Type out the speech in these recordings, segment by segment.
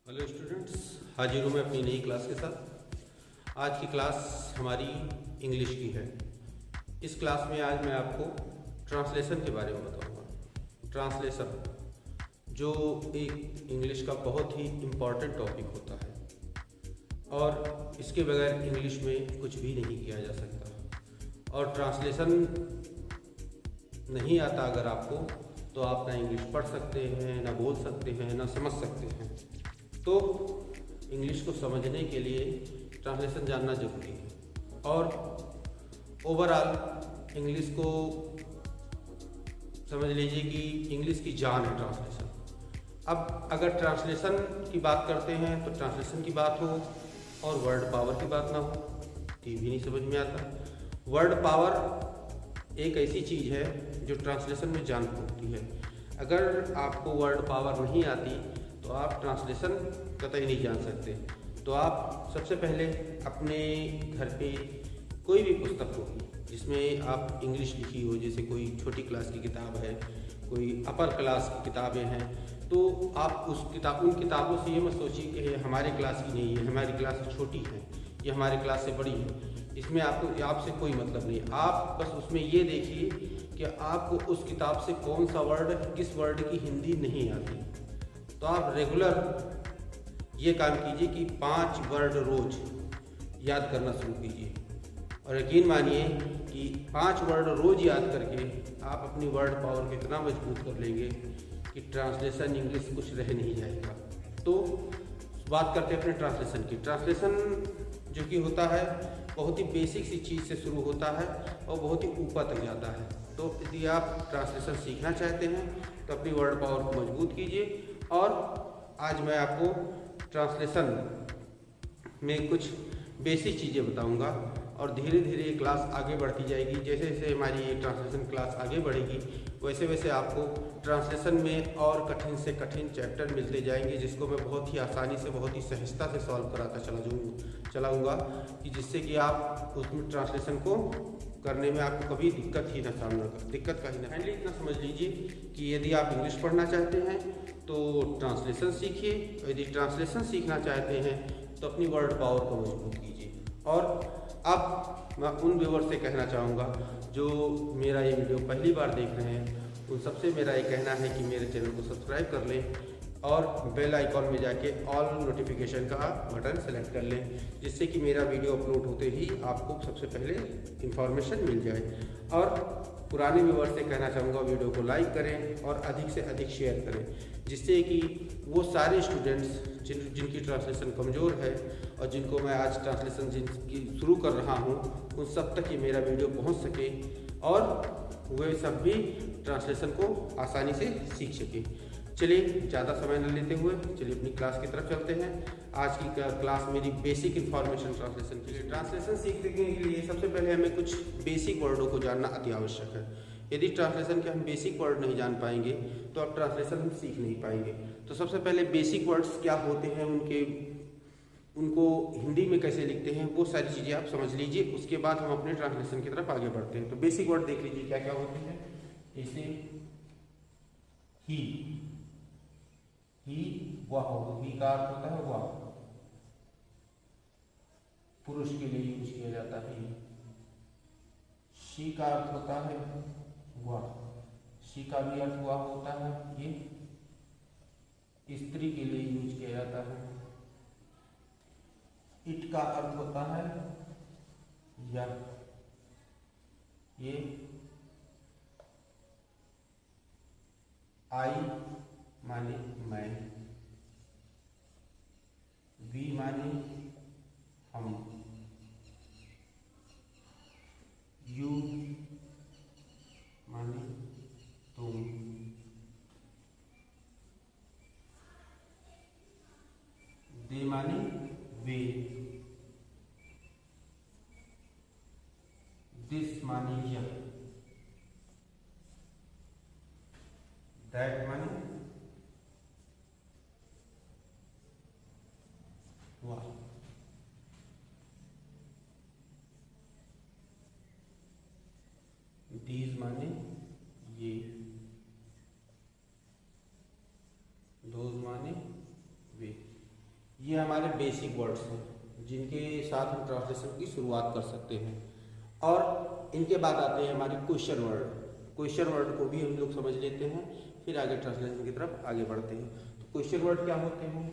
Hello students, हाजिर हूँ मैं अपनी नई क्लास के साथ। आज की क्लास हमारी इंग्लिश की है। इस क्लास में आज मैं आपको ट्रांसलेशन के बारे में बताऊँगा। ट्रांसलेशन जो एक इंग्लिश का बहुत ही इम्पॉर्टेंट टॉपिक होता है और इसके बगैर इंग्लिश में कुछ भी नहीं किया जा सकता। और ट्रांसलेशन नहीं आता अगर आपको, तो आप ना इंग्लिश पढ़ सकते हैं, ना बोल सकते हैं, ना समझ सकते हैं। तो इंग्लिश को समझने के लिए ट्रांसलेशन जानना जरूरी है और ओवरऑल इंग्लिश को समझ लीजिए कि इंग्लिश की जान है ट्रांसलेशन। अब अगर ट्रांसलेशन की बात करते हैं तो ट्रांसलेशन की बात हो और वर्ड पावर की बात ना हो तो ये भी नहीं समझ में आता। वर्ड पावर एक ऐसी चीज़ है जो ट्रांसलेशन में जान होती है। अगर आपको वर्ड पावर नहीं आती तो आप ट्रांसलेशन कतई नहीं जान सकते। तो आप सबसे पहले अपने घर पे कोई भी पुस्तक होगी जिसमें आप इंग्लिश लिखी हो, जैसे कोई छोटी क्लास की किताब है, कोई अपर क्लास की किताबें हैं, तो आप उन किताबों से ये मत सोचिए कि ये हमारे क्लास की नहीं है, हमारी क्लास से छोटी है, ये हमारे क्लास से बड़ी है। इसमें आपसे कोई मतलब नहीं। आप बस उसमें ये देखिए कि आपको उस किताब से कौन सा वर्ड, किस वर्ड की हिंदी नहीं आती। तो आप रेगुलर ये काम कीजिए कि 5 वर्ड रोज याद करना शुरू कीजिए और यकीन मानिए कि 5 वर्ड रोज याद करके आप अपनी वर्ड पावर को इतना मजबूत कर लेंगे कि ट्रांसलेशन इंग्लिश कुछ रह नहीं जाएगा। तो बात करते हैं अपने ट्रांसलेशन की। ट्रांसलेशन जो कि होता है बहुत ही बेसिक सी चीज़ से शुरू होता है और बहुत ही ऊपर तक जाता है। तो यदि आप ट्रांसलेशन सीखना चाहते हैं तो अपनी वर्ड पावर को मजबूत कीजिए। और आज मैं आपको ट्रांसलेशन में कुछ बेसिक चीज़ें बताऊंगा और धीरे धीरे ये क्लास आगे बढ़ती जाएगी। जैसे जैसे हमारी ये ट्रांसलेशन क्लास आगे बढ़ेगी वैसे वैसे आपको ट्रांसलेशन में और कठिन से कठिन चैप्टर मिलते जाएंगे, जिसको मैं बहुत ही आसानी से, बहुत ही सहजता से सॉल्व कराता चलाऊँगा कि जिससे कि आप उसमें ट्रांसलेशन को करने में आपको कभी दिक्कत का ही ना। फाइनली इतना समझ लीजिए कि यदि आप इंग्लिश पढ़ना चाहते हैं तो ट्रांसलेशन सीखिए, यदि ट्रांसलेशन सीखना चाहते हैं तो अपनी वर्ड पावर को मजबूत कीजिए। और अब मैं उन व्यूअर्स से कहना चाहूँगा जो मेरा ये वीडियो पहली बार देख रहे हैं, उन सबसे मेरा ये कहना है कि मेरे चैनल को सब्सक्राइब कर लें और बेल आइकॉन में जाके ऑल नोटिफिकेशन का बटन सेलेक्ट कर लें, जिससे कि मेरा वीडियो अपलोड होते ही आपको सबसे पहले इन्फॉर्मेशन मिल जाए। और पुराने व्यूअर्स से कहना चाहूँगा वीडियो को लाइक करें और अधिक से अधिक शेयर करें, जिससे कि वो सारे स्टूडेंट्स जिनकी ट्रांसलेशन कमज़ोर है और जिनको मैं आज ट्रांसलेशन जिनकी शुरू कर रहा हूँ, उन सब तक ये मेरा वीडियो पहुँच सके और वे सब भी ट्रांसलेशन को आसानी से सीख सके। चलिए ज़्यादा समय न लेते हुए चलिए अपनी क्लास की तरफ चलते हैं। आज की क्लास मेरी बेसिक इन्फॉर्मेशन ट्रांसलेशन के लिए। ट्रांसलेशन सीखने के लिए सबसे पहले हमें कुछ बेसिक वर्डों को जानना अति आवश्यक है। यदि ट्रांसलेशन के हम बेसिक वर्ड नहीं जान पाएंगे तो आप ट्रांसलेशन हम सीख नहीं पाएंगे। तो सबसे पहले बेसिक वर्ड्स क्या होते हैं, उनको हिंदी में कैसे लिखते हैं, वो सारी चीज़ें आप समझ लीजिए। उसके बाद हम अपने ट्रांसलेशन की तरफ आगे बढ़ते हैं। तो बेसिक वर्ड देख लीजिए क्या क्या होते हैं। जैसे ही वह हो, ही का अर्थ होता है वह, पुरुष के लिए यूज किया जाता है। शी का अर्थ होता है वह, शी का भी अर्थ वह होता है। ये स्त्री के लिए यूज किया जाता है। इट का अर्थ होता है यह, ये आई माने मैं, वी माने हम, यू माने तुम, दे माने वे, दिस माने यह, दैट माने वह, दीज माने ये, दोज माने वे। ये हमारे बेसिक वर्ड्स हैं जिनके साथ हम ट्रांसलेशन की शुरुआत कर सकते हैं। और इनके बाद आते हैं हमारे क्वेश्चन वर्ड। क्वेश्चन वर्ड को भी हम लोग समझ लेते हैं, फिर आगे ट्रांसलेशन की तरफ आगे बढ़ते हैं। तो क्वेश्चन वर्ड क्या होते हैं?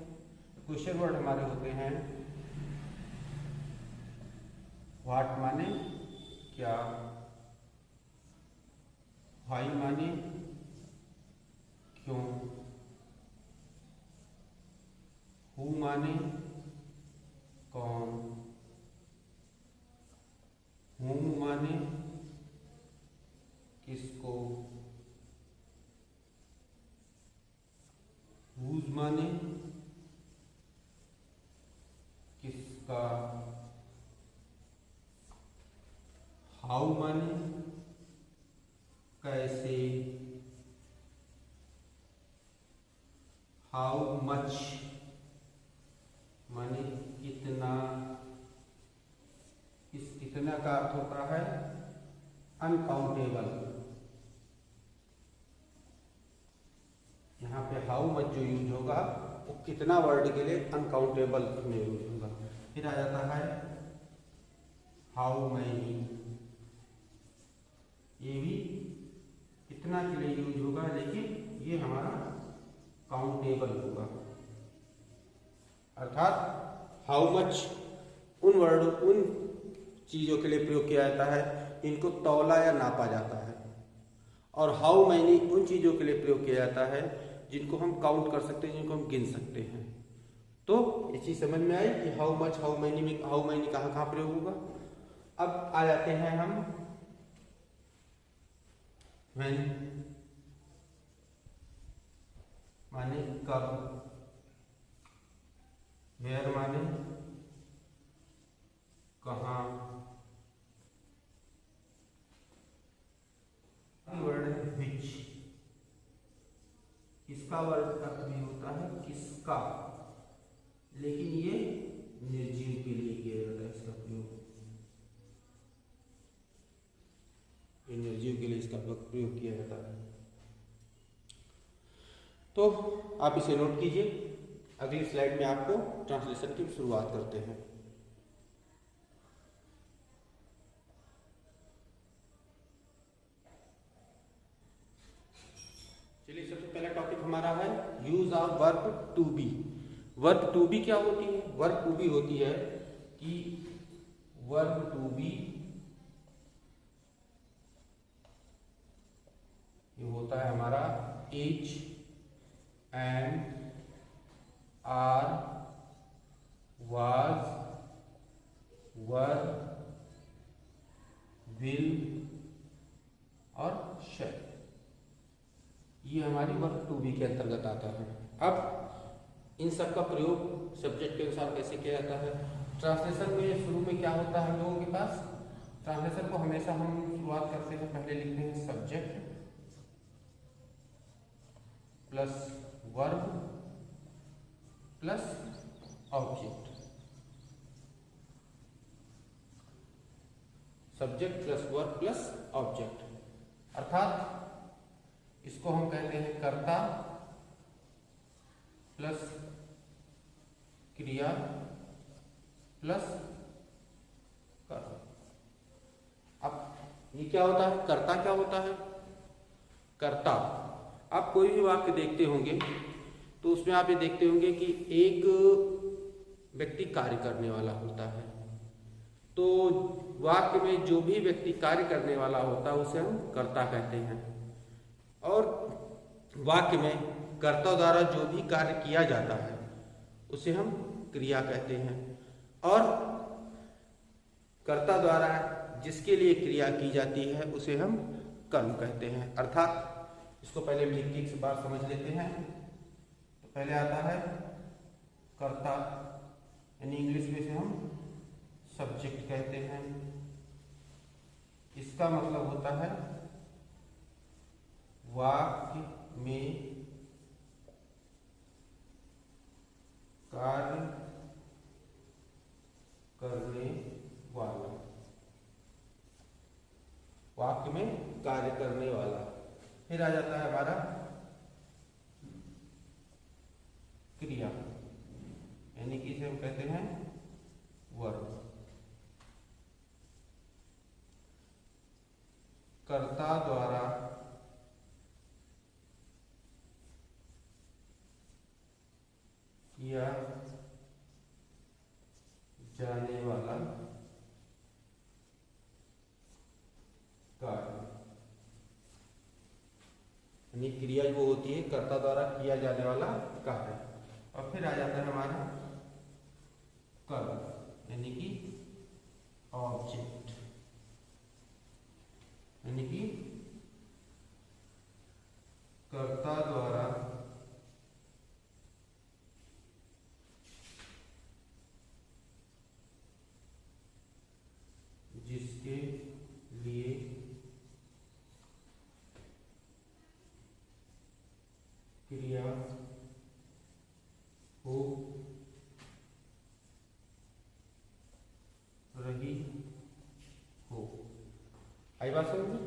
क्वेश्चन वर्ड हमारे होते हैं व्हाट माने क्या, व्हाई माने क्यों, हु माने कौन, हुम माने किसको, हुज माने किसका, हाउ माने कैसे, हाउ मच माने कितना। इस कितना का अर्थ होता है अनकाउंटेबल। यहाँ पे हाउ मच जो यूज होगा वो कितना वर्ड के लिए अनकाउंटेबल में यूज होगा। फिर आ जाता है हाउ मैनी, ये भी कितना के लिए यूज होगा लेकिन ये हमारा काउंटेबल होगा। अर्थात हाउ मच उन चीज़ों के लिए प्रयोग किया जाता है इनको तौला या नापा जाता है, और हाउ मैनी उन चीज़ों के लिए प्रयोग किया जाता है जिनको हम काउंट कर सकते हैं, जिनको हम गिन सकते हैं। तो ये चीज़ समझ में आई कि हाउ मच हाउ मैनी में हाउ मैनी कहाँ कहाँ प्रयोग होगा। अब आ जाते हैं हम व्हेन माने कब, वेयर माने कहाँ, वर्ड है विच, इसका वर्ड अर्थ भी होता है किसका, लेकिन ये निर्जीव के लिए किया जाता है इसका प्रयोग, ये निर्जीव के लिए इसका प्रयोग किया जाता है। तो आप इसे नोट कीजिए। अगली स्लाइड में आपको ट्रांसलेशन की शुरुआत करते हैं। चलिए, सबसे पहला टॉपिक हमारा है use of verb to be. Verb to be क्या होती है? वर्ब टू बी होती है कि वर्ब टू बी ये होता है हमारा is and are was were will और शैल, ये हमारी वर्ब टू बी के अंतर्गत आता है। अब इन सब का प्रयोग सब्जेक्ट के अनुसार कैसे किया जाता है? ट्रांसलेशन में शुरू में क्या होता है हम लोगों के पास? ट्रांसलेशन को हमेशा हम शुरुआत करते हैं, पहले लिखते हैं subject plus verb plus object, subject plus verb plus object, अर्थात इसको हम कहते हैं कर्ता प्लस क्रिया प्लस कर्म। अब ये क्या होता है? कर्ता क्या होता है? कर्ता, आप कोई भी वाक्य देखते होंगे तो उसमें आप ये देखते होंगे कि एक व्यक्ति कार्य करने वाला होता है। तो वाक्य में जो भी व्यक्ति कार्य करने वाला होता है उसे हम कर्ता कहते हैं, और वाक्य में कर्ता द्वारा जो भी कार्य किया जाता है उसे हम क्रिया कहते हैं, और कर्ता द्वारा जिसके लिए क्रिया की जाती है उसे हम कर्म कहते हैं। अर्थात इसको पहले लिख के एक बार समझ लेते हैं। तो पहले आता है कर्ता, यानी इंग्लिश में से हम सब्जेक्ट कहते हैं। इसका मतलब होता है वाक्य में कार्य करने वाला, वाक्य में कार्य करने वाला। फिर आ जाता है हमारा क्रिया, यानी कि इसे हम कहते हैं वर्ब। कर्ता द्वारा किया जाने वाला कार्य, यानी क्रिया वो होती है कर्ता द्वारा किया जाने वाला कार्य। और फिर आ जाता है हमारा कर्म, यानी कि ऑब्जेक्ट, यानी कि कर्ता द्वारा जिसके लिए क्रिया हो रही हो। आई बात समझ में?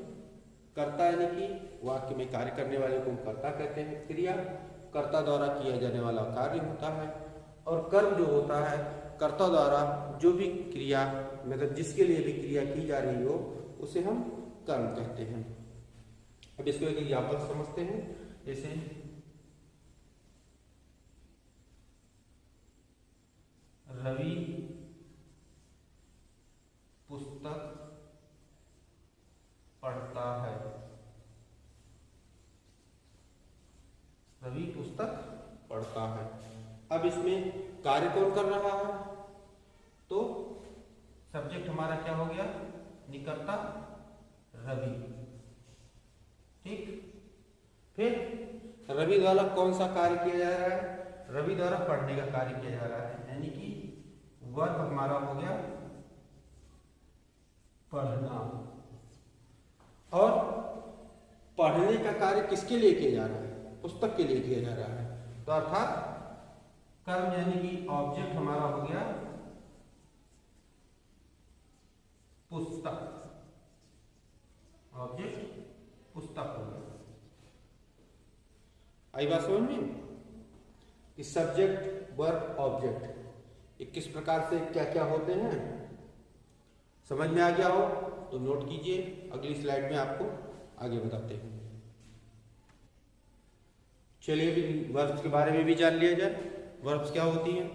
कर्ता यानी कि वाक्य में कार्य करने वाले को हम कर्ता कहते हैं। क्रिया कर्ता द्वारा किया जाने वाला कार्य होता है। और कर्म जो होता है कर्ता द्वारा जो भी क्रिया, मतलब जिसके लिए भी क्रिया की जा रही हो उसे हम कर्म कहते हैं। अब इसको एक एग्जाम्पल समझते हैं। जैसे रवि पुस्तक पढ़ता है। रवि पुस्तक पढ़ता है। अब इसमें कार्य कौन कर रहा है? तो सब्जेक्ट हमारा क्या हो गया? निकर्ता रवि। ठीक, फिर रवि द्वारा कौन सा कार्य किया जा रहा है? रवि द्वारा पढ़ने का कार्य किया जा रहा है, यानी कि वर्ब हमारा हो गया पढ़ना। और पढ़ने का कार्य किसके लिए किया जा रहा है? पुस्तक के लिए किया जा रहा है। तो अर्थात कर्म यानी कि ऑब्जेक्ट हमारा हो गया पुस्तक। ऑब्जेक्ट पुस्तक हो गया। आई बात समझ में? कि सब्जेक्ट वर्ब ऑब्जेक्ट ये किस प्रकार से क्या क्या होते हैं समझ में आ गया हो तो नोट कीजिए, अगली स्लाइड में आपको आगे बताते हैं। चलिए अभी वर्ब्स के बारे में भी जान लिया जाए। वर्ब्स क्या होती हैं?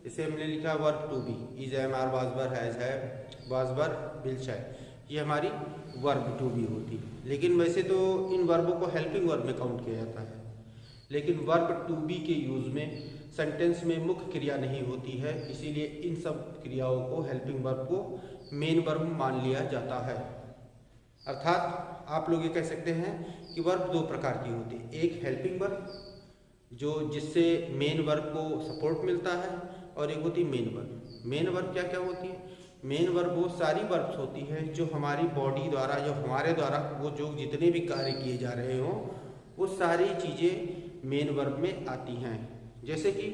इसे हमने लिखा verb to be, is, am, are, was, were, has, have, was, were, will, shall, ये हमारी वर्ब टू बी होती है। लेकिन वैसे तो इन वर्बों को हेल्पिंग वर्ब में काउंट किया जाता है, लेकिन वर्ब टू बी के यूज में सेंटेंस में मुख्य क्रिया नहीं होती है, इसीलिए इन सब क्रियाओं को हेल्पिंग वर्ब को मेन वर्ब मान लिया जाता है। अर्थात आप लोग ये कह सकते हैं कि वर्ब दो प्रकार की होती है। एक हेल्पिंग वर्ब जो जिससे मेन वर्ब को सपोर्ट मिलता है, और एक होती है मेन वर्ब। मेन वर्ब क्या क्या होती है? मेन वर्ब वो सारी वर्ब्स होती है जो हमारी बॉडी द्वारा, जो हमारे द्वारा वो जो जितने भी कार्य किए जा रहे हों वो सारी चीज़ें मेन वर्ब में आती हैं। जैसे कि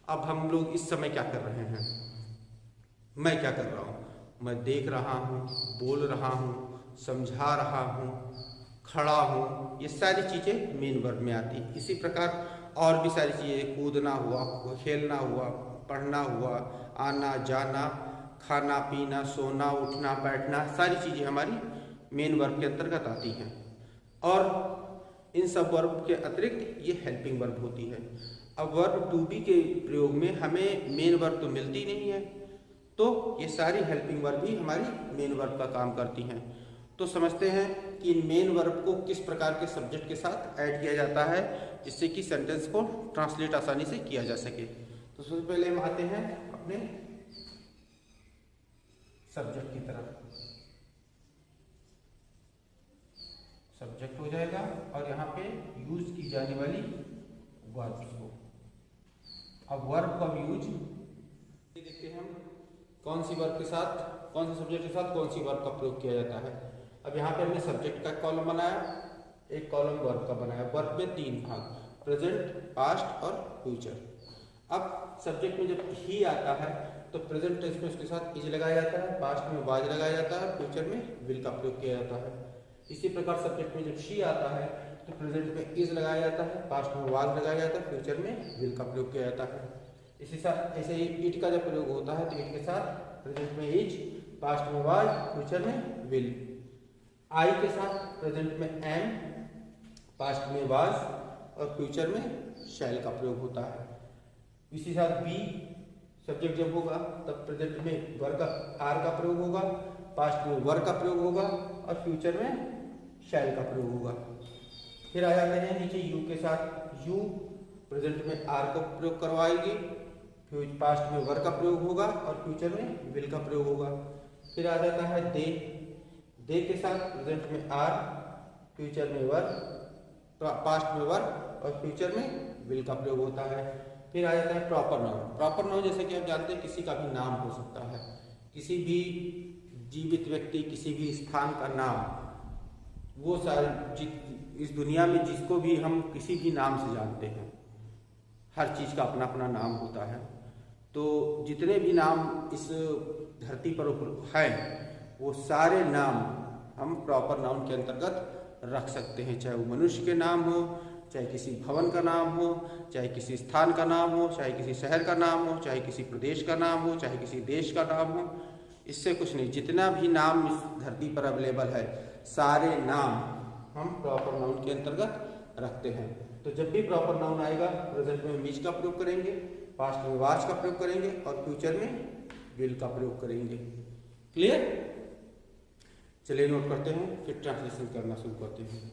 अब हम लोग इस समय क्या कर रहे हैं? मैं क्या कर रहा हूँ? मैं देख रहा हूँ, बोल रहा हूँ, समझा रहा हूँ, खड़ा हूँ, ये सारी चीज़ें मेन वर्ब में आती हैं। इसी प्रकार और भी सारी चीज़ें, कूदना हुआ, खेलना हुआ, पढ़ना हुआ, आना जाना, खाना पीना, सोना उठना बैठना, सारी चीज़ें हमारी मेन वर्ब के अंतर्गत आती हैं। और इन सब वर्ब के अतिरिक्त ये हेल्पिंग वर्ब होती है। अब वर्ब टू बी के प्रयोग में हमें मेन वर्ब तो मिलती नहीं है, तो ये सारी हेल्पिंग वर्ब भी हमारी मेन वर्ब का काम करती हैं। तो समझते हैं कि मेन वर्ब को किस प्रकार के सब्जेक्ट के साथ ऐड किया जाता है जिससे कि सेंटेंस को ट्रांसलेट आसानी से किया जा सके। तो सबसे पहले हम आते हैं अपने सब्जेक्ट की तरफ। सब्जेक्ट हो जाएगा और यहाँ पे यूज की जाने वाली वर्ब्स को। अब वर्ब का यूज देखते हैं हम कौन सी वर्ब के साथ, कौन से सब्जेक्ट के साथ कौन सी वर्ब का प्रयोग किया जाता है। अब यहाँ पे हमने सब्जेक्ट का कॉलम बनाया, एक कॉलम वर्ब का बनाया। वर्ब में तीन भाग, प्रेजेंट, पास्ट और फ्यूचर। अब सब्जेक्ट में जब ही आता है तो प्रेजेंट टेंस में उसके साथ इज लगाया जाता है, पास्ट में वाज लगाया जाता है, फ्यूचर में विल का प्रयोग किया जाता है। इसी प्रकार सब्जेक्ट में जब शी आता है तो प्रेजेंट में इज लगाया जाता है, पास्ट में वाज लगाया जाता है, फ्यूचर में विल का प्रयोग किया जाता है। इसी साथ ऐसे ही इट का जब प्रयोग होता है तो इट के साथ प्रेजेंट में इज, पास्ट में वाज, फ्यूचर में विल। आई के साथ प्रेजेंट में एम, पास्ट में वाज और फ्यूचर में शैल का प्रयोग होता है। इसी साथ बी सब्जेक्ट जब होगा तब प्रेजेंट में वर का आर का प्रयोग होगा, पास्ट में वर का प्रयोग होगा और फ्यूचर में शैल का प्रयोग होगा। फिर आ जाते हैं नीचे यू के साथ, यू प्रेजेंट में आर का प्रयोग करवाएगी, पास्ट में वर का प्रयोग होगा और फ्यूचर में विल का प्रयोग होगा। फिर आ जाता है दे के साथ प्रेजेंट में आर, फ्यूचर में वर, पास्ट में वर और फ्यूचर में विल का प्रयोग होता है। फिर आ जाता है प्रॉपर नाउन। प्रॉपर नाउन जैसे कि आप जानते हैं किसी का भी नाम हो सकता है, किसी भी जीवित व्यक्ति, किसी भी स्थान का नाम, वो सारे इस दुनिया में जिसको भी हम किसी भी नाम से जानते हैं, हर चीज़ का अपना अपना नाम होता है। तो जितने भी नाम इस धरती पर हैं वो सारे नाम हम प्रॉपर नाउन के अंतर्गत रख सकते हैं, चाहे वो मनुष्य के नाम हो, चाहे किसी भवन का नाम हो, चाहे किसी स्थान का नाम हो, चाहे किसी शहर का नाम हो, चाहे किसी प्रदेश का नाम हो, चाहे किसी देश का नाम हो। इससे कुछ नहीं, जितना भी नाम इस धरती पर अवेलेबल है सारे नाम हम प्रॉपर नाउन के अंतर्गत रखते हैं। तो जब भी प्रॉपर नाउन आएगा प्रेजेंट में मीज का प्रयोग करेंगे, पास्ट में वाज का प्रयोग करेंगे और फ्यूचर में विल का प्रयोग करेंगे। क्लियर? चलिए नोट करते हैं, फिर ट्रांसलेशन करना शुरू करते हैं।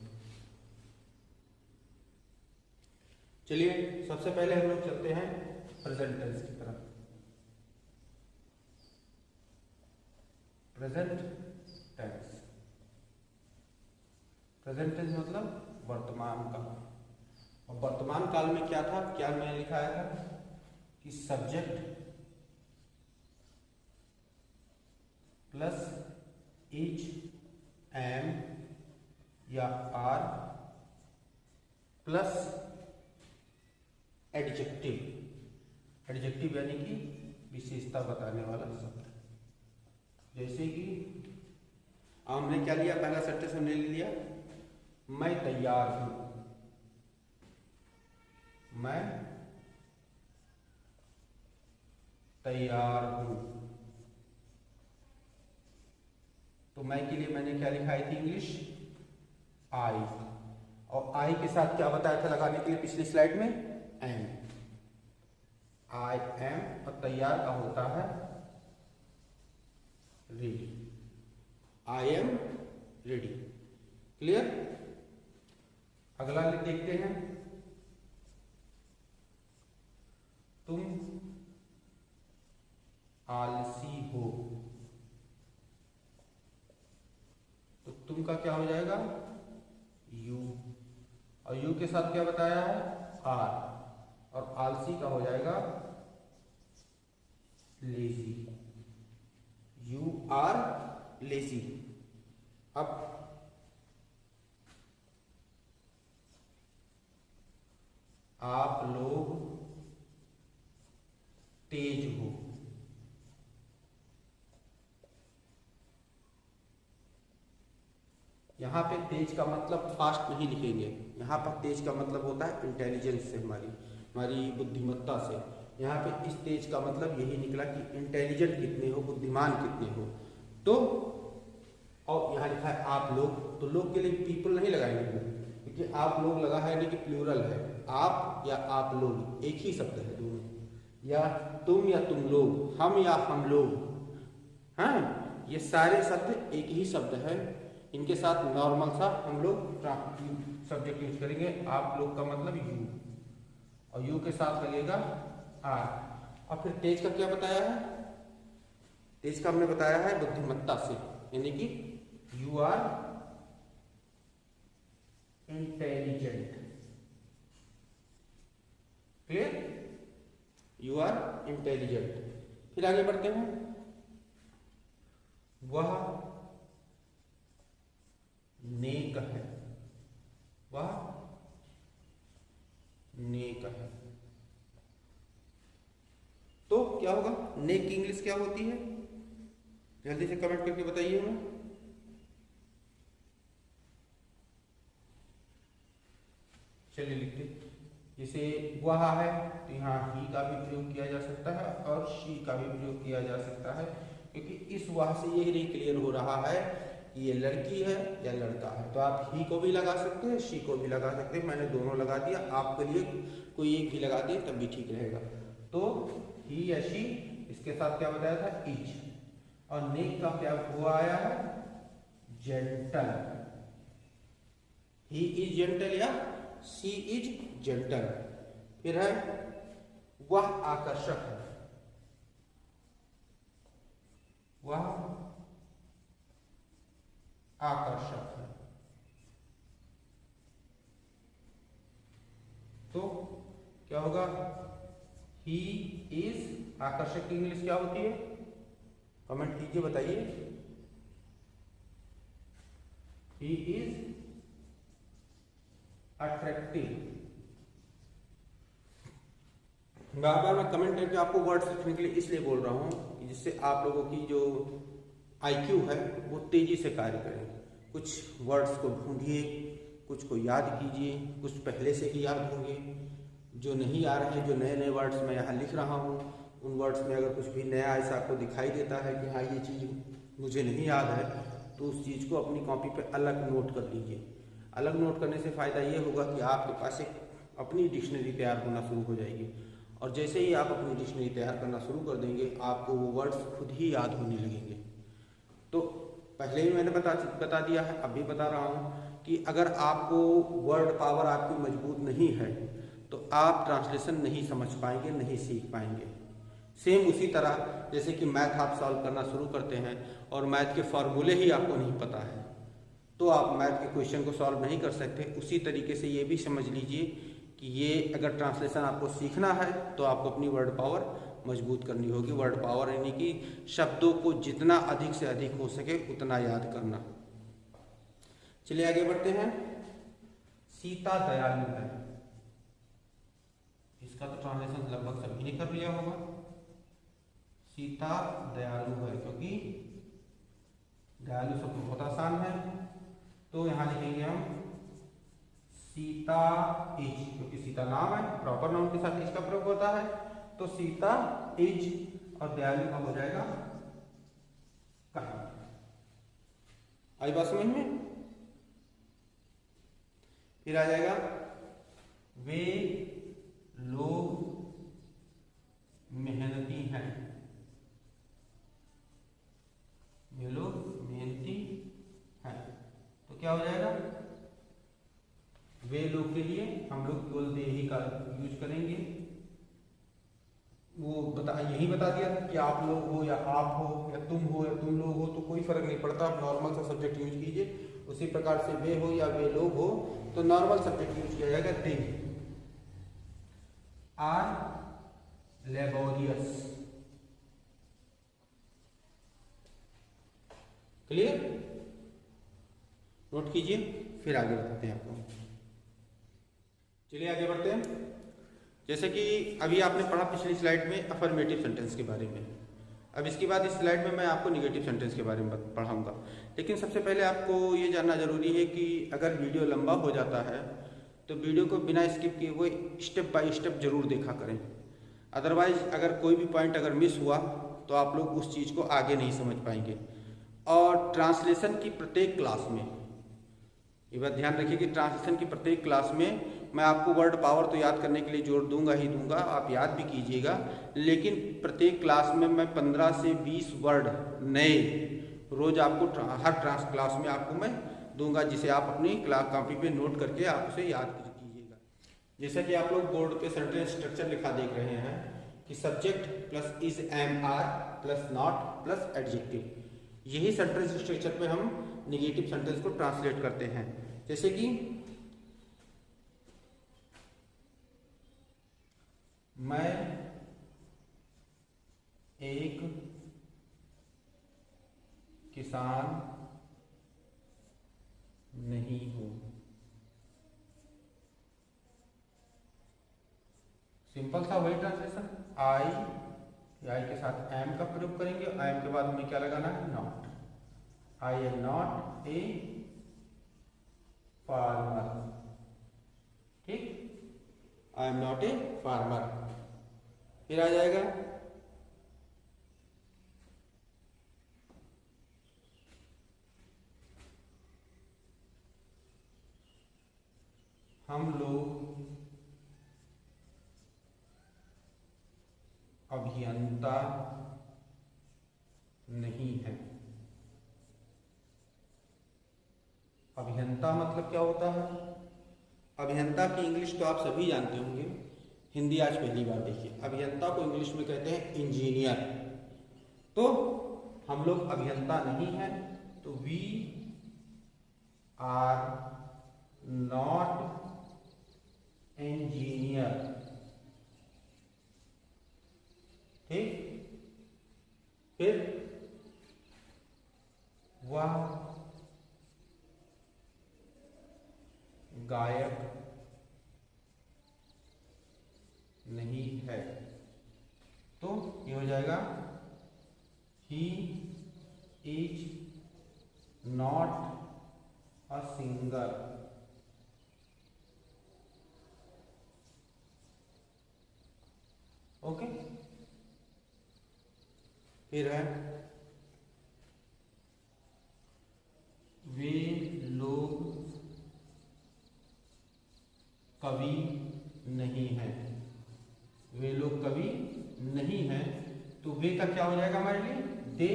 चलिए सबसे पहले हम लोग चलते हैं प्रेजेंट टेंस की तरफ। प्रेजेंट टेंस, प्रेजेंट टेंस मतलब वर्तमान काल। और वर्तमान काल में क्या था, क्या मैंने लिखाया था कि सब्जेक्ट प्लस इज, एम या आर प्लस एडजेक्टिव। एडजेक्टिव यानी कि विशेषता बताने वाला शब्द। जैसे कि हमने क्या लिया, पहला सेंटेंस हमने ले लिया मैं तैयार हूं। मैं तैयार हूं, तो मैं के लिए मैंने क्या लिखाई थी इंग्लिश, आई। और आई के साथ क्या बताया था लगाने के लिए पिछली स्लाइड में, एम। आई एम और तैयार का होता है ready. I am ready. Clear? अगला देखते हैं, तुम आलसी हो। तो तुम का क्या हो जाएगा, यू। और यू के साथ क्या बताया है, आर। और आलसी का हो जाएगा लेजी। You are lazy. अब आप लोग तेज हो। यहाँ पे तेज का मतलब फास्ट नहीं लिखेंगे, यहाँ पर तेज का मतलब होता है इंटेलिजेंस से, हमारी बुद्धिमत्ता से। यहाँ पे इस तेज का मतलब यही निकला कि इंटेलिजेंट कितने हो, बुद्धिमान कितने हो। तो और यहाँ लिखा है आप लोग, तो लोग के लिए पीपल नहीं लगाएंगे, क्योंकि आप लोग लगा है नहीं कि प्लूरल है। आप या आप लोग एक ही शब्द है दोनों, या तुम लोग, हम या हम लोग, हाँ ये सारे शब्द एक ही शब्द है। इनके साथ नॉर्मल सा हम लोग सब्जेक्ट यूज करेंगे। आप लोग का मतलब यू, और यू के साथ लगेगा आर। और फिर तेज का क्या बताया है, तेज का हमने बताया है बुद्धिमत्ता से, यानी कि you are intelligent. Clear? You are intelligent. फिर आगे बढ़ते हैं, वह नेक है। वह नेक है। तो क्या होगा, नेक की इंग्लिश क्या होती है, जल्दी से कमेंट करके बताइए हमें। चलिए लिखते, जैसे वह है तो यहाँ ही का भी प्रयोग किया जा सकता है और शी का भी प्रयोग किया जा सकता है, क्योंकि इस वह से यही क्लियर हो रहा है कि ये लड़की है या लड़का है। तो आप ही को भी लगा सकते हैं, शी को भी लगा सकते हैं। मैंने दोनों लगा दिया, आपके लिए कोई एक भी लगा दिए तब भी ठीक रहेगा। तो ही या शी, इसके साथ क्या बताया था, इज, और नेक का क्या हुआ आया है, जेंटल। ही इज जेंटल या शी इज जेंटल। फिर है वह आकर्षक है, वह आकर्षक है। तो क्या होगा, ही इज आकर्षक की इंग्लिश क्या होती है, कमेंट कीजिए बताइए। He is attractive. बार बार मैं कमेंट करके आपको वर्ड्स लिखने के लिए इसलिए बोल रहा हूँ जिससे आप लोगों की जो IQ है वो तेजी से कार्य करे। कुछ वर्ड्स को ढूंढिए, कुछ को याद कीजिए, कुछ पहले से ही याद होंगे, जो नहीं आ रहे हैं, जो नए नए वर्ड्स मैं यहाँ लिख रहा हूँ उन वर्ड्स में अगर कुछ भी नया ऐसा आपको दिखाई देता है कि हाँ ये चीज़ मुझे नहीं याद है, तो उस चीज़ को अपनी कॉपी पे अलग नोट कर लीजिए। अलग नोट करने से फ़ायदा ये होगा कि आपके पास एक अपनी डिक्शनरी तैयार होना शुरू हो जाएगी, और जैसे ही आप अपनी डिक्शनरी तैयार करना शुरू कर देंगे आपको वो वर्ड्स खुद ही याद होने लगेंगे। तो पहले ही मैंने बता दिया है, अब भी बता रहा हूँ कि अगर आपको वर्ड पावर आपकी मजबूत नहीं है तो आप ट्रांसलेशन नहीं समझ पाएंगे, नहीं सीख पाएंगे। सेम उसी तरह जैसे कि मैथ आप सॉल्व करना शुरू करते हैं और मैथ के फॉर्मूले ही आपको नहीं पता है तो आप मैथ के क्वेश्चन को सॉल्व नहीं कर सकते। उसी तरीके से ये भी समझ लीजिए कि ये अगर ट्रांसलेशन आपको सीखना है तो आपको अपनी वर्ड पावर मजबूत करनी होगी। वर्ड पावर यानी कि शब्दों को जितना अधिक से अधिक हो सके उतना याद करना। चलिए आगे बढ़ते हैं। सीता दयालु है, इसका तो ट्रांसलेशन लगभग सभी ने कर लिया होगा। सीता दयालु है, क्योंकि दयालु शब्द बहुत आसान है, तो यहाँ लिखेंगे हम सीता इज, क्योंकि सीता नाम है, प्रॉपर नाउन के साथ इसका प्रयोग होता है, तो सीता इज और दयालु का हो जाएगा काइंड। आई बात समझ में? फिर आ जाएगा वे लोग मेहनती हैं, वे लोग मेहनती हैं, तो क्या हो जाएगा, वे लोग के लिए हम लोग केवल दे ही का यूज करेंगे। वो यही बता दिया था कि आप लोग हो या आप हो या तुम लोग हो तो कोई फर्क नहीं पड़ता, आप नॉर्मल सा सब्जेक्ट यूज कीजिए। उसी प्रकार से वे हो या वे लोग हो तो नॉर्मल सब्जेक्ट यूज किया जाएगा, they are laborious. Clear? Note कीजिए, फिर आगे बढ़ते हैं आपको। चलिए आगे बढ़ते हैं। जैसे कि अभी आपने पढ़ा पिछली स्लाइड में अफर्मेटिव सेंटेंस के बारे में, अब इसके बाद इस स्लाइड में मैं आपको निगेटिव सेंटेंस के बारे में पढ़ाऊंगा। लेकिन सबसे पहले आपको ये जानना जरूरी है कि अगर वीडियो लंबा हो जाता है तो वीडियो को बिना स्किप किए हुए स्टेप बाय स्टेप जरूर देखा करें। अदरवाइज अगर कोई भी पॉइंट अगर मिस हुआ तो आप लोग उस चीज़ को आगे नहीं समझ पाएंगे। और ट्रांसलेशन की प्रत्येक क्लास में ये बात ध्यान रखिए कि ट्रांसलेशन की प्रत्येक क्लास में मैं आपको वर्ड पावर तो याद करने के लिए जोर दूंगा ही दूंगा, आप याद भी कीजिएगा, लेकिन प्रत्येक क्लास में मैं 15 से 20 वर्ड नए रोज आपको हर क्लास में आपको मैं दूंगा, जिसे आप अपनी क्लास कॉपी पे नोट करके आप उसे याद कीजिएगा। जैसा कि आप लोग बोर्ड पे सेंटेंस स्ट्रक्चर लिखा देख रहे हैं कि subject plus is am are plus not plus adjective, यही सेंटेंस स्ट्रक्चर पे हम निगेटिव सेंटेंस को ट्रांसलेट करते हैं। जैसे कि मैं एक किसान नहीं हूं, सिंपल सा वही ट्रांसलेशन। आई के साथ एम का प्रयोग करेंगे, एम के बाद हमें क्या लगाना है, not. I am not a farmer, ठीक। I am not a farmer. फिर आ जाएगा हम लोग अभियंता नहीं है। अभियंता मतलब क्या होता है? अभियंता की इंग्लिश तो आप सभी जानते होंगे, हिंदी आज पहली बार देखिए। अभियंता को इंग्लिश में कहते हैं इंजीनियर। तो हम लोग अभियंता नहीं हैं, तो वी आर नॉट इंजीनियर। ठीक, फिर वह गायक नहीं है, तो ये हो जाएगा he is not a singer. Okay, फिर है वे लोग कवि नहीं हैं। वे लोग कवि नहीं हैं, तो वे का क्या हो जाएगा हमारे लिए? दे,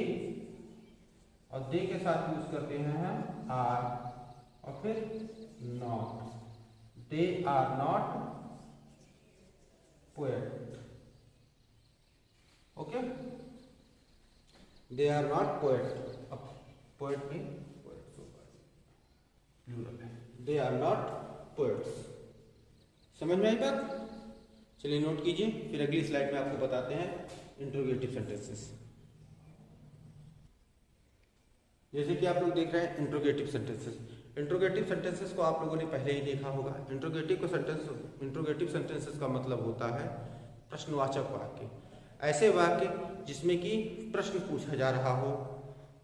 और दे के साथ यूज करते हैं हम आर, और फिर not. They are not poet. Okay, they are not poet. अब पोएट में प्लूरल है, दे आर नॉट पोएट्स। समझ में आई बात? चलिए नोट कीजिए, फिर अगली स्लाइड में आपको बताते हैं इंट्रोगेटिव सेंटेंसेस। जैसे कि आप लोग देख रहे हैं इंट्रोगेटिव सेंटेंसेस। इंट्रोगेटिव सेंटेंसेस को आप लोगों ने पहले ही देखा होगा। इंट्रोगेटिव सेंटेंसेस का मतलब होता है प्रश्नवाचक वाक्य। ऐसे वाक्य जिसमें कि प्रश्न पूछा जा रहा हो,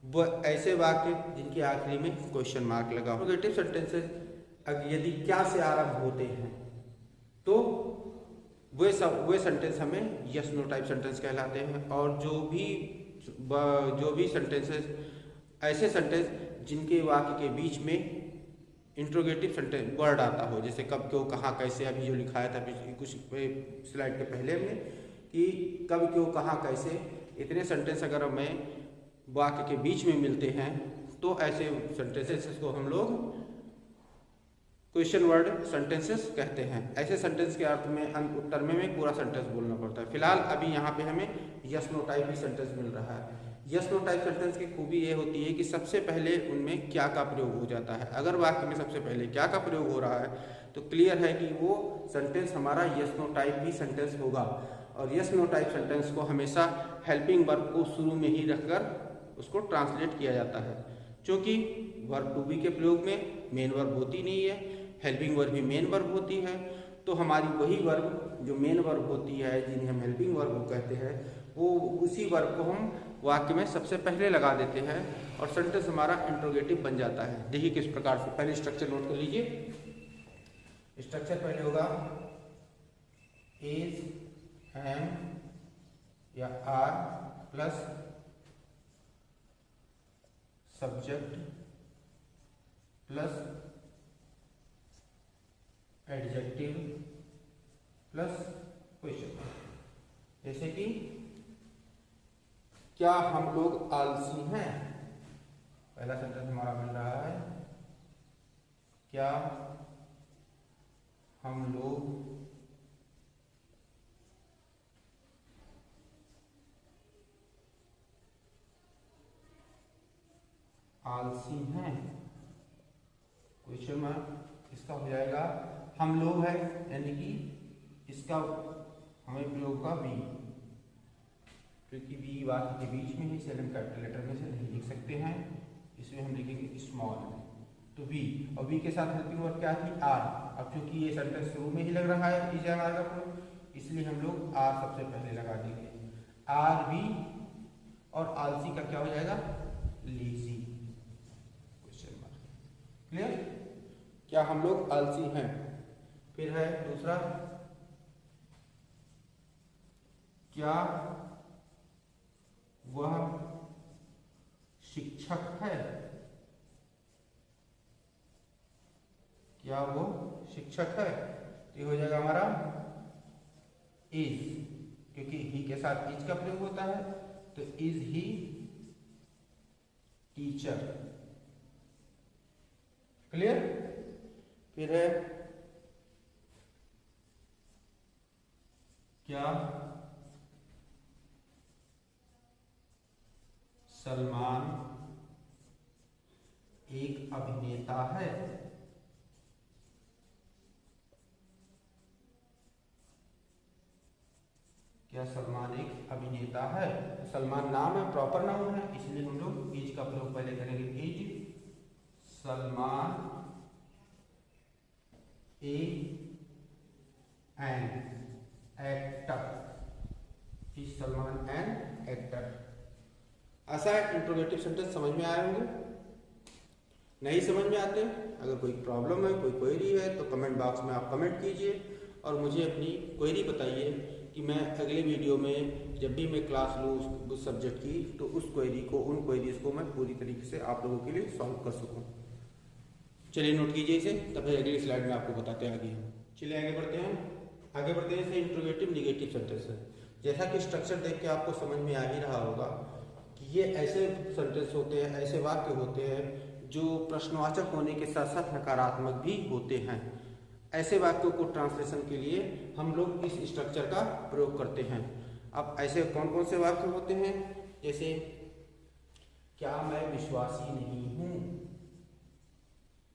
वह ऐसे वाक्य जिनके आखिरी में क्वेश्चन मार्क लगा हो। इंट्रोगेटिव सेंटेंसेस यदि क्या से आरंभ होते हैं तो वे सेंटेंस हमें यस नो टाइप सेंटेंस कहलाते हैं। और जो भी सेंटेंसेस, ऐसे सेंटेंस जिनके वाक्य के बीच में इंट्रोगेटिव सेंटेंस वर्ड आता हो, जैसे कब, क्यों, कहाँ, कैसे। अभी जो लिखाया था कुछ स्लाइड के पहले हमने कि कब, क्यों, कहाँ, कैसे, इतने सेंटेंस अगर हमें वाक्य के बीच में मिलते हैं तो ऐसे सेंटेंसेस को हम लोग क्वेश्चन वर्ड सेंटेंसेस कहते हैं। ऐसे सेंटेंस के अर्थ में उत्तर में पूरा सेंटेंस बोलना पड़ता है। फिलहाल अभी यहाँ पे हमें यस नो टाइप ही सेंटेंस मिल रहा है। यस नो टाइप सेंटेंस की खूबी ये होती है कि सबसे पहले उनमें क्या का प्रयोग हो जाता है। अगर वाक्य में सबसे पहले क्या का प्रयोग हो रहा है तो क्लियर है कि वो सेंटेंस हमारा यस नो टाइप ही सेंटेंस होगा। और यस नो टाइप सेंटेंस को हमेशा हेल्पिंग वर्ब को शुरू में ही रखकर उसको ट्रांसलेट किया जाता है, क्योंकि वर्ब टू बी के प्रयोग में मेन वर्ब होती नहीं है, हेल्पिंग वर्ब भी मेन वर्ब होती है। तो हमारी वही वर्ब जो मेन वर्ब होती है, जिन्हें हम हेल्पिंग वर्ब कहते हैं, वो उसी वर्ब को हम वाक्य में सबसे पहले लगा देते हैं और सेंटेंस हमारा इंट्रोगेटिव बन जाता है। देखिए किस प्रकार से, पहले स्ट्रक्चर नोट कर लीजिए। स्ट्रक्चर पहले होगा इज, एम या are plus subject plus adjective plus question. जैसे कि क्या हम लोग आलसी हैं? पहला सेंटेंस हमारा मिल रहा है, क्या हम लोग आलसी हैं? Question mark. इसका हो जाएगा हम लोग है, यानी कि इसका हमें प्रयोग का बी, क्योंकि बी वाक्य के बीच में ही, इसे हम कैपिटल लेटर में से नहीं लिख सकते हैं, इसमें हम लिखेंगे स्मॉल। तो बी, और बी के साथ हेल्पिंग वर्ब क्या थी? आर। अब क्योंकि ये सेंटेंस शुरू में ही लग रहा है इज एम आर का प्रयोग, इसलिए हम लोग आर सबसे पहले लगा देंगे। आर बी, और आलसी का क्या हो जाएगा? लीजी। Question mark. क्लियर? क्या हम लोग आलसी हैं? फिर है दूसरा, क्या वह शिक्षक है? क्या वो शिक्षक है? ये हो जाएगा हमारा इज, क्योंकि ही के साथ इज का प्रयोग होता है, तो इज ही टीचर। क्लियर? फिर है क्या सलमान एक अभिनेता है? क्या सलमान एक अभिनेता है? सलमान नाम है, प्रॉपर नाउन है, इसलिए हम लोग इज का प्रयोग पहले करेंगे। Is Salman an actor. Is Salman an actor. ऐसा इंट्रोगेटिव सेंटेंस समझ में आए होंगे। नहीं समझ में आते, अगर कोई प्रॉब्लम है, कोई क्वेरी है, तो कमेंट बॉक्स में आप कमेंट कीजिए और मुझे अपनी क्वेरी बताइए कि मैं अगले वीडियो में जब भी मैं क्लास लूँ उस सब्जेक्ट की, तो उस क्वेरी को, उन क्वेरीज को मैं पूरी तरीके से आप लोगों के लिए सॉल्व कर सकूँ। चलिए नोट कीजिए इसे, तब अगली स्लाइड में आपको बताते हैं आगे। चलिए आगे बढ़ते हैं। इसे इंट्रोगेटिव निगेटिव सेंटेंस है। जैसा कि स्ट्रक्चर देख के आपको समझ में आ ही रहा होगा कि ये ऐसे सेंटेंस होते हैं, ऐसे वाक्य होते हैं जो प्रश्नवाचक होने के साथ साथ नकारात्मक भी होते हैं। ऐसे वाक्यों को ट्रांसलेशन के लिए हम लोग इस स्ट्रक्चर का प्रयोग करते हैं। अब ऐसे कौन कौन से वाक्य होते हैं? जैसे क्या मैं विश्वासी नहीं हूं?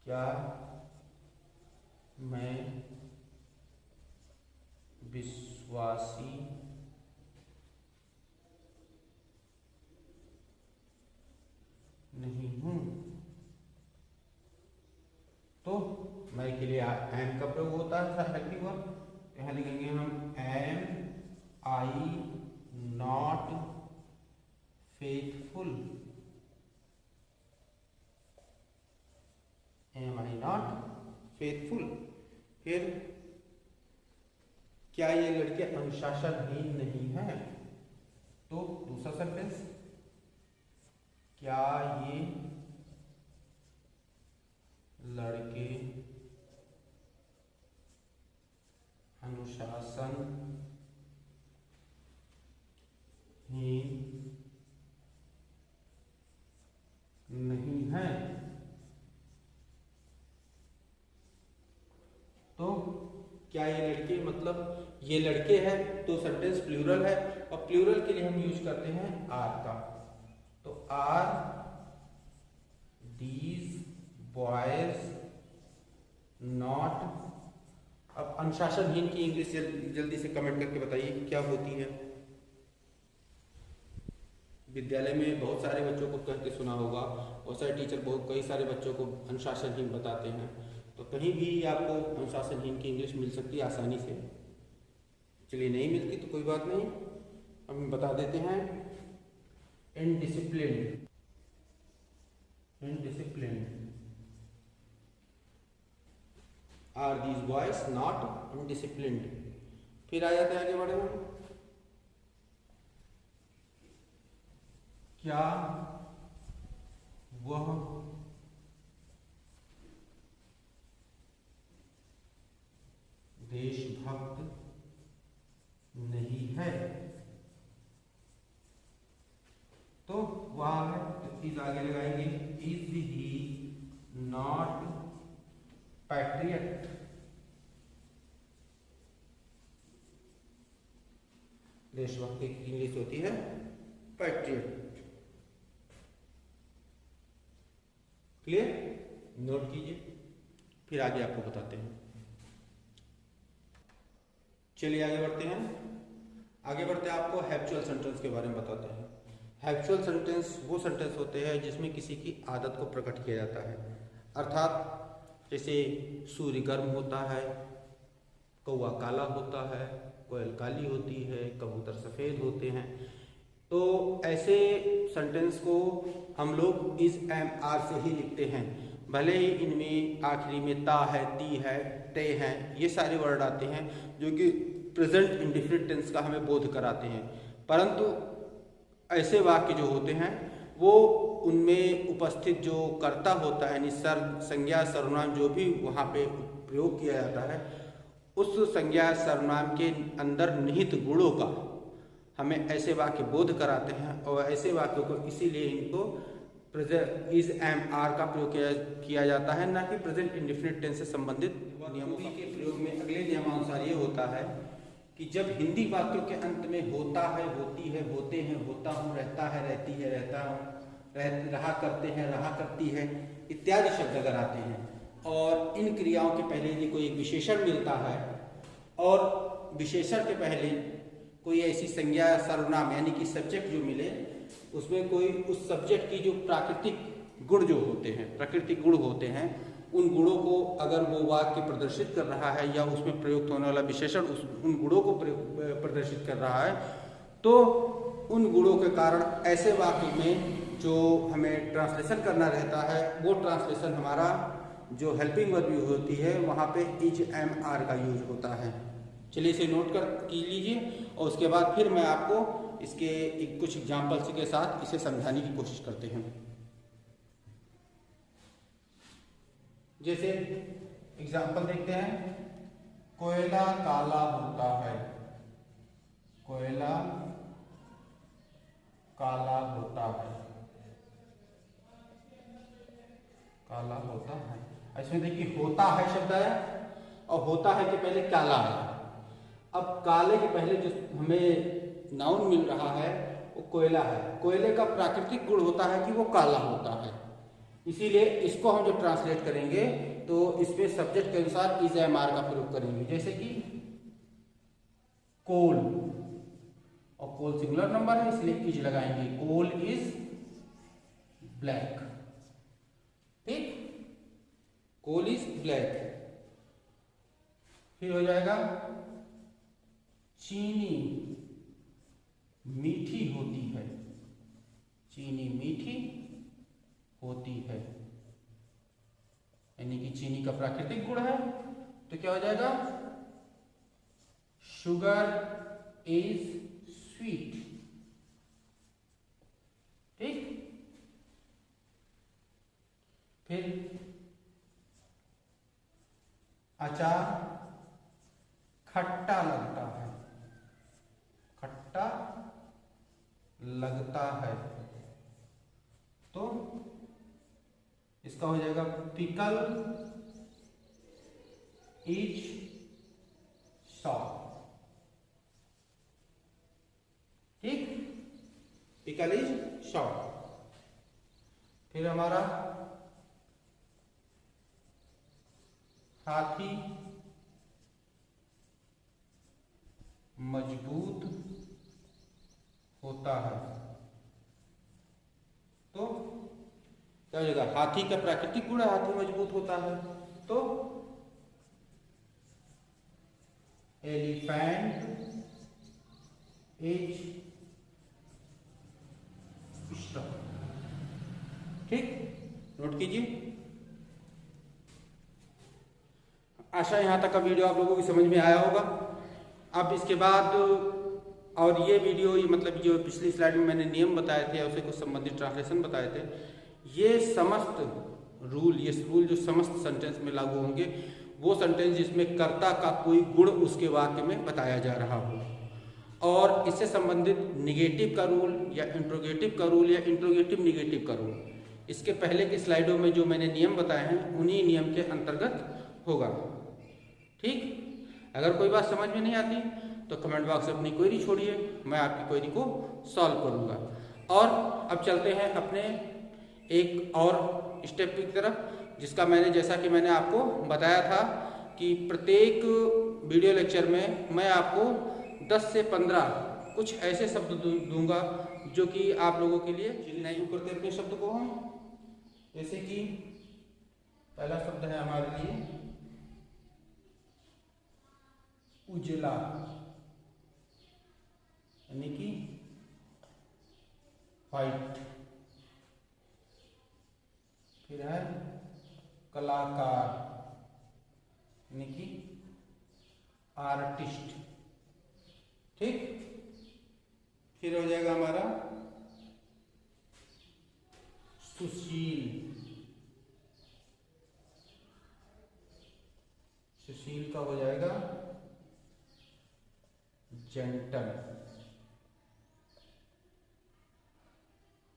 क्या मैं विश्वासी नहीं हूं? तो मैं के लिए एम का प्रयोग होता है हेल्पिंग वर्ब। यहाँ लिखेंगे हम am I not faithful. Am I not faithful. फिर क्या ये लड़के अनुशासनहीन नहीं है? तो दूसरा सेंटेंस, क्या ये लड़के अनुशासनहीन नहीं है? तो क्या ये लड़के, मतलब ये लड़के हैं, तो सेंटेंस प्लूरल है और प्लूरल के लिए हम यूज करते हैं आर का। तो आर दीज बॉयज नॉट। अब अनुशासनहीन की इंग्लिश जल्दी से कमेंट करके बताइए क्या होती है। विद्यालय में बहुत सारे बच्चों को कहते सुना होगा, बहुत सारे टीचर कई सारे बच्चों को अनुशासनहीन बताते हैं। तो कहीं भी आपको अनुशासनहीन की इंग्लिश मिल सकती है आसानी से। चलिए नहीं मिलती तो कोई बात नहीं, हम बता देते हैं। Undisciplined. Are these boys not undisciplined. फिर आ जाते हैं आगे बढ़े हम। क्या वह देशभक्त नहीं है? तो वह है, तो इज आगे लगाएंगे। Is he not patriot? देशभक्त की इंग्लिश होती है पैट्रियट। क्लियर? नोट कीजिए, फिर आगे आपको बताते हैं। चलिए आगे बढ़ते हैं। आपको हैबिचुअल सेंटेंस के बारे में बताते हैं। हैबिचुअल सेंटेंस वो सेंटेंस होते हैं जिसमें किसी की आदत को प्रकट किया जाता है। अर्थात जैसे सूर्य गर्म होता है, कौवा काला होता है, कोयल काली होती है, कबूतर सफ़ेद होते हैं। तो ऐसे सेंटेंस को हम लोग इस एम आर से ही लिखते हैं। भले ही इनमें आखिरी में ता है, ती है, ते हैं, ये सारे वर्ड आते हैं जो कि प्रेजेंट इंडिफिनिट टेंस का हमें बोध कराते हैं। परंतु ऐसे वाक्य जो होते हैं वो उनमें उपस्थित जो कर्ता होता है यानी संज्ञा सर्वनाम जो भी वहाँ पे प्रयोग किया जाता है उस संज्ञा सर्वनाम के अंदर निहित गुणों का हमें ऐसे वाक्य बोध कराते हैं और ऐसे वाक्यों को इसीलिए इनको इज एम आर का प्रयोग किया जाता है, ना कि प्रेजेंट इंडेफिनिट टेंस से संबंधित नियमों के प्रयोग में अगले नियमानुसार ये होता है कि जब हिंदी वाक्यों के अंत में होता है, होती है, होते हैं, होता हूँ, रहता है, रहती है, रहता हूँ, रहा करते हैं, रहा करती है इत्यादि शब्द अगर आते हैं और इन क्रियाओं के पहले यदि कोई एक विशेषण मिलता है और विशेषण के पहले कोई ऐसी संज्ञा सर्वनाम यानी कि सब्जेक्ट जो मिले उसमें कोई उस सब्जेक्ट की जो प्राकृतिक गुण जो होते हैं, प्राकृतिक गुण होते हैं, उन गुणों को अगर वो वाक्य प्रदर्शित कर रहा है या उसमें प्रयुक्त होने वाला विशेषण उन गुणों को प्रदर्शित कर रहा है तो उन गुणों के कारण ऐसे वाक्य में जो हमें ट्रांसलेशन करना रहता है वो ट्रांसलेशन हमारा जो हेल्पिंग वर्ब होती है वहाँ पे इज एम आर का यूज होता है। चलिए इसे नोट कर लीजिए और उसके बाद फिर मैं आपको इसके कुछ एग्जाम्पल्स के साथ इसे समझाने की कोशिश करते हैं। जैसे एग्जाम्पल देखते हैं, कोयला काला होता है, कोयला काला होता है, काला होता है। इसमें देखिए होता है शब्द है और होता है के पहले काला है। अब काले के पहले जो हमें नाउन मिल रहा है वो कोयला है। कोयले का प्राकृतिक गुण होता है कि वो काला होता है, इसीलिए इसको हम जो ट्रांसलेट करेंगे तो इसमें सब्जेक्ट के अनुसार इज एम आर का प्रयोग करेंगे। जैसे कि कोल, और कोल सिंगुलर नंबर है इसलिए इज लगाएंगे, कोल इज ब्लैक, ठीक, कोल इज ब्लैक। फिर हो जाएगा चीनी मीठी होती है, चीनी मीठी होती है, यानी कि चीनी का प्राकृतिक गुण है तो क्या हो जाएगा, शुगर इज स्वीट, ठीक। फिर अचार खट्टा लगता है, खट्टा लगता है, तो इसका हो जाएगा पिकल इज सॉर, ठीक, पिकल इज सॉर। फिर हमारा हाथी मजबूत होता है, तो क्या हो जाएगा, हाथी का प्राकृतिक गुण है हाथी मजबूत होता है, तो एलिफेंट इज स्ट्रांग, ठीक, नोट कीजिए। आशा यहाँ तक का वीडियो आप लोगों की समझ में आया होगा। अब इसके बाद और ये वीडियो मतलब जो पिछली स्लाइड में मैंने नियम बताए थे या उसे कुछ संबंधित ट्रांसलेशन बताए थे, ये समस्त रूल, ये रूल जो समस्त सेंटेंस में लागू होंगे, वो सेंटेंस जिसमें कर्ता का कोई गुण उसके वाक्य में बताया जा रहा हो, और इससे संबंधित निगेटिव का रूल या इंट्रोगेटिव का रूल या इंट्रोगेटिव निगेटिव का रूल, इसके पहले की स्लाइडों में जो मैंने नियम बताए हैं उन्हीं नियम के अंतर्गत होगा, ठीक। अगर कोई बात समझ में नहीं आती तो कमेंट बॉक्स में अपनी क्वेरी छोड़िए, मैं आपकी क्वेरी को सॉल्व करूंगा। और अब चलते हैं अपने एक और स्टेप की तरफ, जिसका मैंने जैसा कि मैंने आपको बताया था कि प्रत्येक वीडियो लेक्चर में मैं आपको 10 से 15 कुछ ऐसे शब्द दूंगा जो कि आप लोगों के लिए नहीं करते अपने शब्द को हम। जैसे कि पहला शब्द है हमारे लिए उजला, यानी कि व्हाइट। फिर है कलाकार, यानी कि आर्टिस्ट, ठीक। फिर हो जाएगा हमारा सुशील। सुशील का हो जाएगा जेंटल।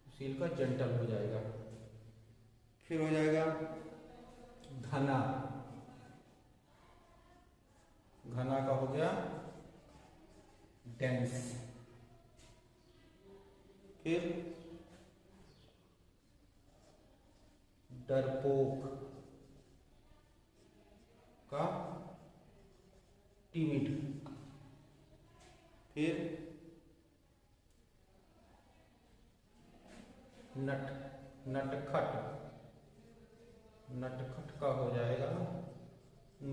सुशील का जेंटल हो जाएगा। फिर हो जाएगा घना। घना का हो गया डेंस। फिर डरपोक का टिमिड। फिर नटखट। नटखट का हो जाएगा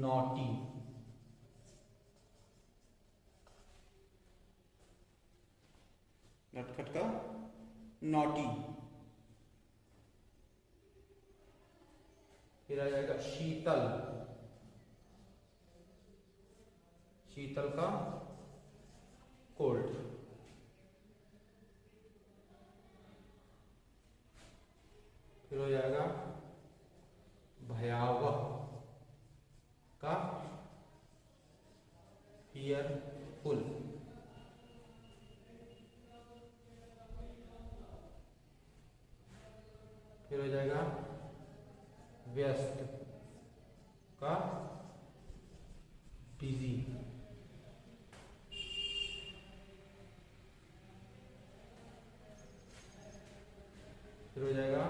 नॉटी। नटखट का नॉटी। फिर आ जाएगा शीतल। शीतल का कोल्ड। फिर हो जाएगा भयावह का फियरफुल। फिर हो जाएगा व्यस्त का बिजी। फिर हो जाएगा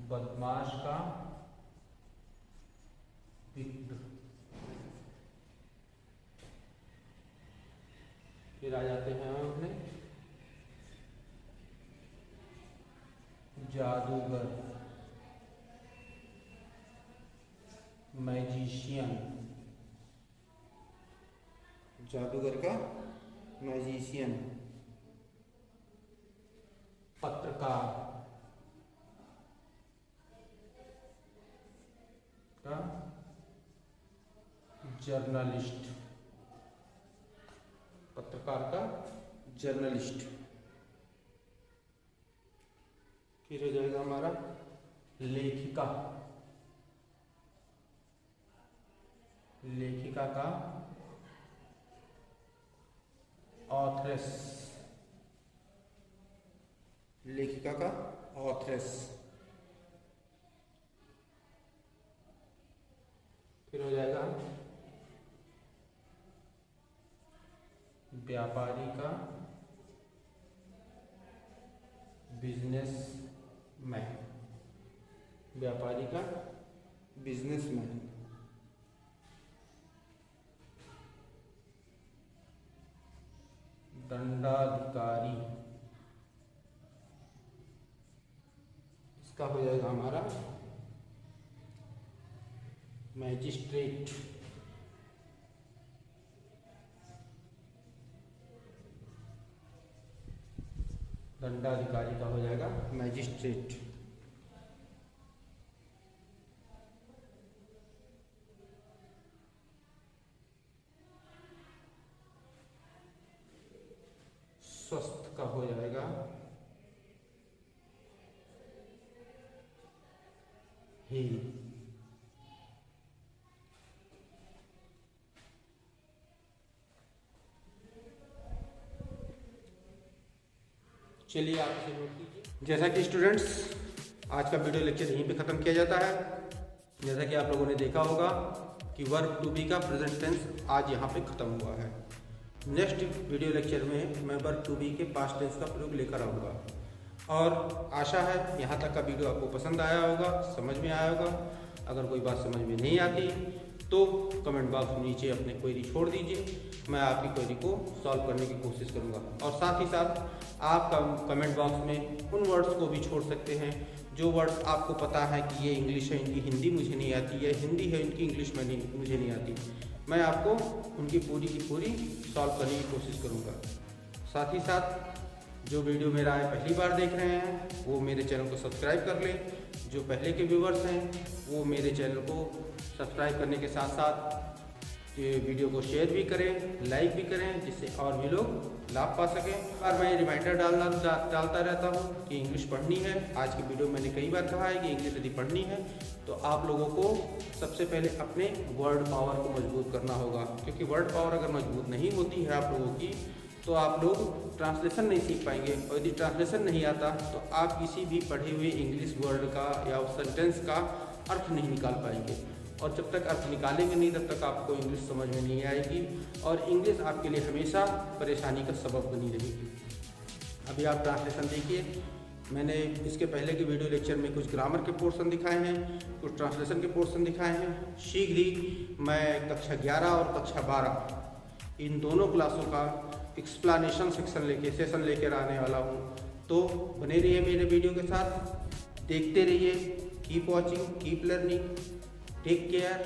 बदमाश का विक्ड। फिर आ जाते हैं हम अपने जादूगर, मैजिशियन। जादूगर का मैजिशियन। पत्रकार का जर्नलिस्ट। पत्रकार का जर्नलिस्ट। फिर हो जाएगा हमारा लेखिका। लेखिका का ऑथरेस। लेखिका का ऑथरेस। फिर हो जाएगा व्यापारी का बिजनेसमैन। व्यापारी का बिजनेसमैन। दंडाधिकारी, इसका हो जाएगा हमारा मैजिस्ट्रेट। दंडाधिकारी का हो जाएगा मैजिस्ट्रेट। स्वस्थ का हो जाएगा हील। चलिए आप इसे नोट कीजिए। जैसा कि स्टूडेंट्स आज का वीडियो लेक्चर यहीं पे ख़त्म किया जाता है। जैसा कि आप लोगों ने देखा होगा कि वर्ब टू बी का प्रेजेंट टेंस आज यहाँ पे ख़त्म हुआ है। नेक्स्ट वीडियो लेक्चर में मैं वर्ब टू बी के पास्ट टेंस का प्रयोग लेकर आऊँगा और आशा है यहाँ तक का वीडियो आपको पसंद आया होगा, समझ में आया होगा। अगर कोई बात समझ में नहीं आती तो कमेंट बॉक्स में नीचे अपने क्वेरी छोड़ दीजिए, मैं आपकी क्वेरी को सॉल्व करने की कोशिश करूंगा। और साथ ही साथ आप कमेंट बॉक्स में उन वर्ड्स को भी छोड़ सकते हैं जो वर्ड्स आपको पता है कि ये इंग्लिश है, इनकी हिंदी मुझे नहीं आती, या हिंदी है इनकी इंग्लिश में नहीं मुझे नहीं आती। मैं आपको उनकी पूरी की पूरी सॉल्व करने की कोशिश करूँगा। साथ ही साथ जो वीडियो मेरा पहली बार देख रहे हैं वो मेरे चैनल को सब्सक्राइब कर लें। जो पहले के व्यूवर्स हैं वो मेरे चैनल को सब्सक्राइब करने के साथ साथ वीडियो को शेयर भी करें, लाइक भी करें, जिससे और भी लोग लाभ पा सकें। और मैं रिमाइंडर डालता रहता हूँ कि इंग्लिश पढ़नी है। आज की वीडियो मैंने कई बार कहा है कि इंग्लिश यदि पढ़नी है तो आप लोगों को सबसे पहले अपने वर्ड पावर को मजबूत करना होगा, क्योंकि वर्ड पावर अगर मजबूत नहीं होती है आप लोगों की तो आप लोग ट्रांसलेशन नहीं सीख पाएंगे। और यदि ट्रांसलेशन नहीं आता तो आप किसी भी पढ़े हुए इंग्लिश वर्ड का या उस सेंटेंस का अर्थ नहीं निकाल पाएंगे, और जब तक अर्थ निकालेंगे नहीं तब तक आपको इंग्लिश समझ में नहीं आएगी, और इंग्लिश आपके लिए हमेशा परेशानी का सबब बनी रहेगी। अभी आप ट्रांसलेशन देखिए, मैंने इसके पहले के वीडियो लेक्चर में कुछ ग्रामर के पोर्शन दिखाए हैं, कुछ ट्रांसलेशन के पोर्शन दिखाए हैं। शीघ्र ही मैं कक्षा 11 और कक्षा 12 इन दोनों क्लासों का एक्सप्लेनेशन सेशन लेकर आने वाला हूँ। तो बने रहिए मेरे वीडियो के साथ, देखते रहिए। Keep watching, keep learning, take care.